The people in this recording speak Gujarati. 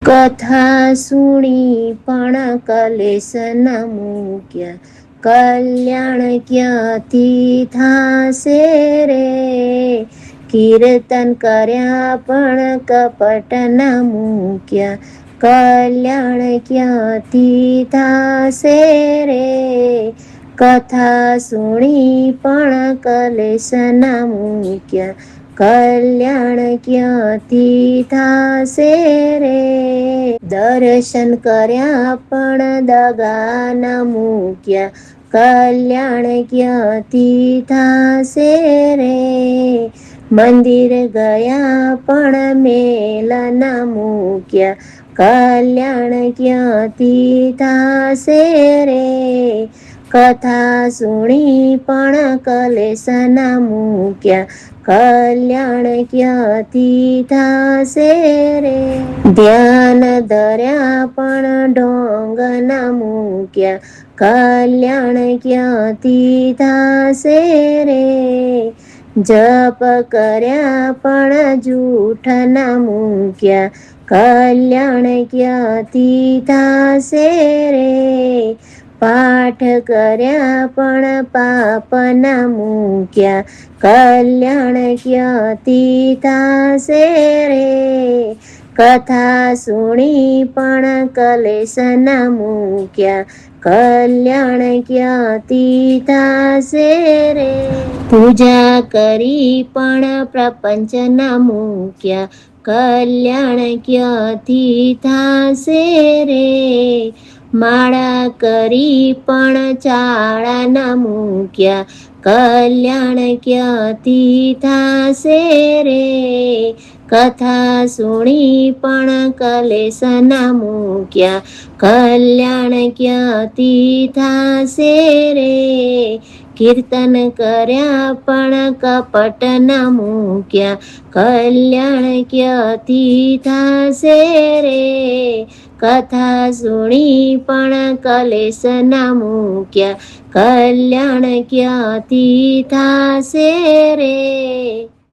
કથા સુણી પણ કલેશ ન મૂક્યા, કલ્યાણ ક્યાંથી થાશે રે. કીર્તન કર્યા પણ કપટ ન મૂક્યા, કલ્યાણ ક્યાંથી થાશે રે. કથા સુણી પણ કલેશ ન મૂક્યા, કલ્યાણ ક્યાંથી થાશે રે. દર્શન કર્યા પણ દગા ન મૂક્યા, કલ્યાણ ક્યાંથી થાશે રે. મંદિર ગયા પણ મેલ ન મૂક્યા, કલ્યાણ ક્યાંથી થાશે રે. કથા સુણી પણ કલેશ ન મૂક્યા, કલ્યાણ ક્યાંથી થાશે રે. ધ્યાન ધર્યા પણ ઢોંગ ન મૂક્યા, કલ્યાણ ક્યાંથી થાશે રે. જપ કર્યા પણ જૂઠ ન મૂક્યા, કલ્યાણ ક્યાંથી થાશે રે. પાઠ કર્યા પણ પાપ ન મૂક્યા, કલ્યાણ ક્યાંથી થાશે રે. કથા સુણી પણ કલેશ ન મૂક્યા, કલ્યાણ ક્યાંથી થાશે રે. પૂજા કરી પણ પ્રપંચ ન મૂક્યા, કલ્યાણ ક્યાંથી થાશે રે. માળા કરી પણ ચાળા ન મૂક્યા, કલ્યાણ ક્યાંથી થાશે રે. કથા સુણી પણ કલેશ ન મૂક્યા, કલ્યાણ ક્યાંથી થાશે રે. કીર્તન કર્યા પણ કપટ ન મૂક્યા, કલ્યાણ ક્યાંથી થાશે રે. કથા સુણી પણ કલેશ ન મૂક્યા, કલ્યાણ ક્યાંથી થાશે રે.